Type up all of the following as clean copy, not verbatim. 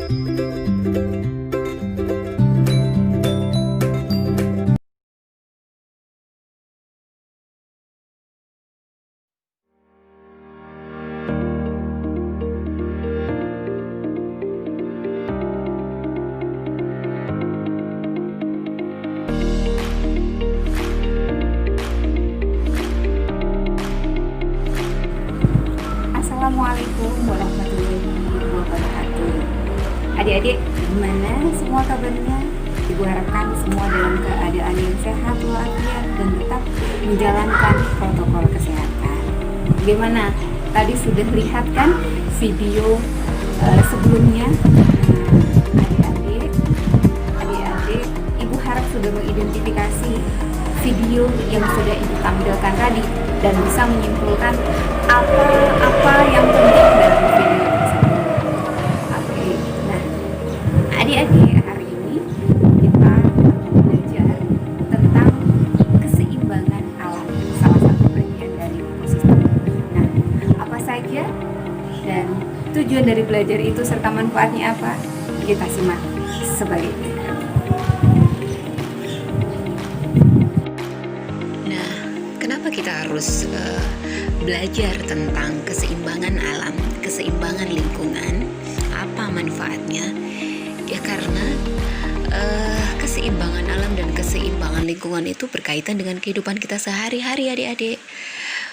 Assalamualaikum warahmatullahi wabarakatuh. Adik-adik, gimana semua kabarnya? Ibu harapkan semua dalam keadaan yang sehat walafiat dan tetap menjalankan protokol kesehatan. Bagaimana? Tadi sudah lihat kan video sebelumnya? Adik-adik, Ibu harap sudah mengidentifikasi video yang sudah Ibu tampilkan tadi dan bisa menyimpulkan apa yang penting dalam video tersebut. Oke, nah adik-adik, hari ini kita belajar tentang keseimbangan alam, salah satu bagian dari ekosistem. Nah, apa saja dan tujuan dari belajar itu serta manfaatnya apa? Kita simak sebagai berikut. Kenapa kita harus belajar tentang keseimbangan alam, keseimbangan lingkungan? Apa manfaatnya? Ya karena keseimbangan alam dan keseimbangan lingkungan itu berkaitan dengan kehidupan kita sehari-hari, adik-adik.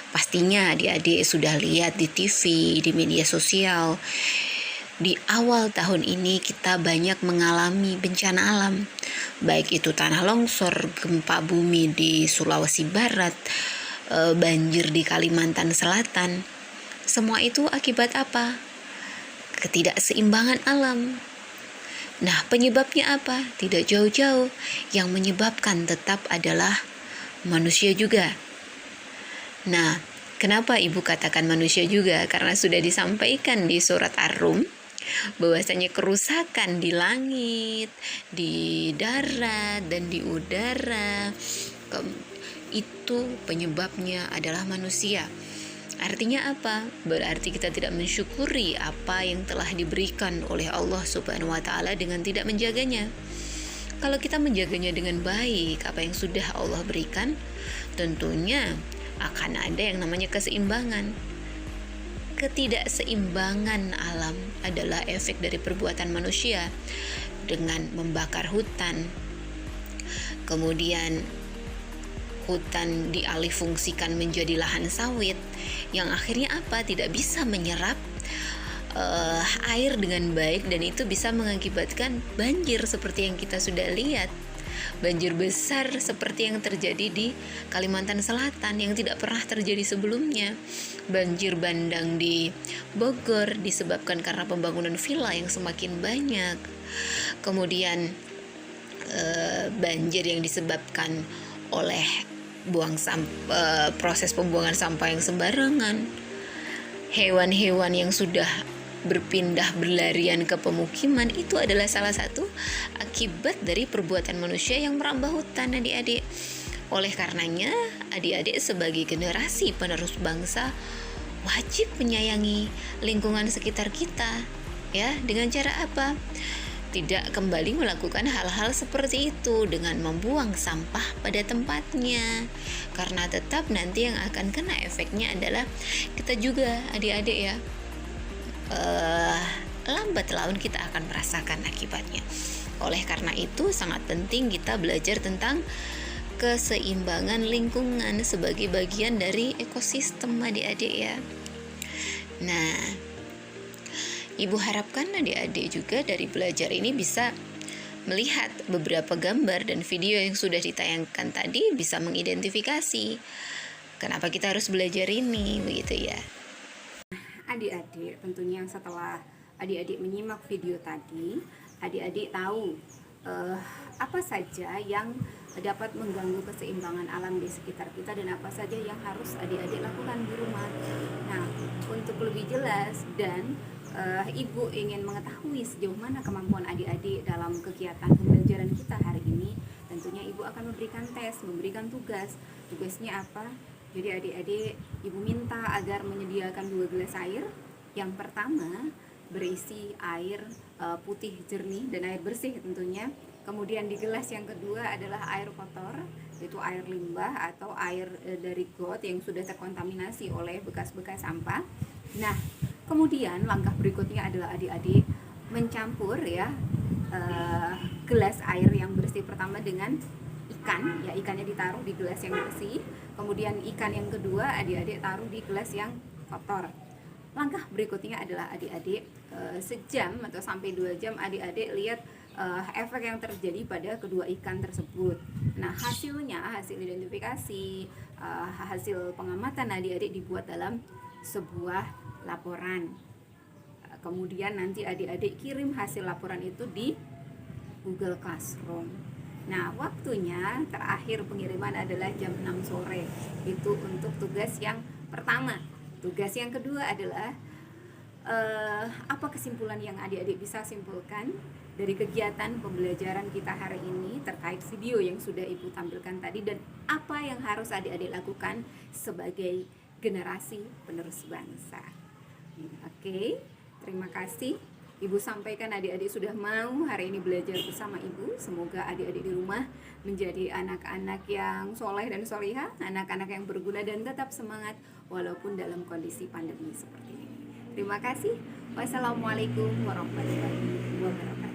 Pastinya adik-adik sudah lihat di TV, di media sosial. Di awal tahun ini kita banyak mengalami bencana alam, baik itu tanah longsor, gempa bumi di Sulawesi Barat, banjir di Kalimantan Selatan. Semua itu akibat apa? Ketidakseimbangan alam. Nah, penyebabnya apa? Tidak jauh-jauh. Yang menyebabkan tetap adalah manusia juga. Nah, kenapa Ibu katakan manusia juga? Karena sudah disampaikan di surat Ar-Rum bahwasanya kerusakan di langit, di darat, dan di udara itu penyebabnya adalah manusia. Artinya apa? Berarti kita tidak mensyukuri apa yang telah diberikan oleh Allah Subhanahu wa Ta'ala dengan tidak menjaganya. Kalau kita menjaganya dengan baik, apa yang sudah Allah berikan, tentunya akan ada yang namanya keseimbangan. Ketidakseimbangan alam adalah efek dari perbuatan manusia dengan membakar hutan. Kemudian hutan dialihfungsikan menjadi lahan sawit yang akhirnya apa? Tidak bisa menyerap air dengan baik, dan itu bisa mengakibatkan banjir seperti yang kita sudah lihat. Banjir besar seperti yang terjadi di Kalimantan Selatan yang tidak pernah terjadi sebelumnya. Banjir bandang di Bogor disebabkan karena pembangunan villa yang semakin banyak. Kemudian banjir yang disebabkan oleh proses pembuangan sampah yang sembarangan. Hewan-hewan yang sudah berpindah berlarian ke pemukiman itu adalah salah satu akibat dari perbuatan manusia yang merambah hutan, adik-adik. Oleh karenanya, adik-adik sebagai generasi penerus bangsa wajib menyayangi lingkungan sekitar kita. Ya, dengan cara apa? Tidak kembali melakukan hal-hal seperti itu dengan membuang sampah pada tempatnya. Karena tetap nanti yang akan kena efeknya adalah kita juga, adik-adik ya. Lambat laun kita akan merasakan akibatnya. Oleh karena itu sangat penting kita belajar tentang keseimbangan lingkungan sebagai bagian dari ekosistem, adik-adik ya. Nah, Ibu harapkan adik-adik juga dari belajar ini bisa melihat beberapa gambar dan video yang sudah ditayangkan tadi, bisa mengidentifikasi kenapa kita harus belajar ini, begitu ya. Adik-adik, tentunya setelah adik-adik menyimak video tadi, adik-adik tahu apa saja yang dapat mengganggu keseimbangan alam di sekitar kita dan apa saja yang harus adik-adik lakukan di rumah. Nah, untuk lebih jelas dan Ibu ingin mengetahui sejauh mana kemampuan adik-adik dalam kegiatan pembelajaran kita hari ini, tentunya Ibu akan memberikan tes, memberikan tugas. Tugasnya apa? Jadi adik-adik, Ibu minta agar menyediakan 2 gelas air. Yang pertama, berisi air putih jernih dan air bersih tentunya. Kemudian di gelas yang kedua adalah air kotor, yaitu air limbah atau air dari got yang sudah terkontaminasi oleh bekas-bekas sampah. Nah, kemudian langkah berikutnya adalah adik-adik mencampur ya gelas air yang bersih pertama dengan ikan, ya ikannya ditaruh di gelas yang bersih. Kemudian ikan yang kedua adik-adik taruh di gelas yang kotor. Langkah berikutnya adalah adik-adik sejam atau sampai 2 jam adik-adik lihat efek yang terjadi pada kedua ikan tersebut. Nah, hasilnya, hasil identifikasi, hasil pengamatan adik-adik dibuat dalam sebuah laporan. Kemudian nanti adik-adik kirim hasil laporan itu di Google Classroom. Nah, waktunya terakhir pengiriman adalah jam 6 sore. Itu untuk tugas yang pertama. Tugas yang kedua adalah apa kesimpulan yang adik-adik bisa simpulkan dari kegiatan pembelajaran kita hari ini terkait video yang sudah Ibu tampilkan tadi, dan apa yang harus adik-adik lakukan sebagai generasi penerus bangsa. Oke, terima kasih. Ibu sampaikan adik-adik sudah mau hari ini belajar bersama Ibu. Semoga adik-adik di rumah menjadi anak-anak yang soleh dan solihah, anak-anak yang berguna dan tetap semangat walaupun dalam kondisi pandemi seperti ini. Terima kasih. Wassalamualaikum warahmatullahi wabarakatuh.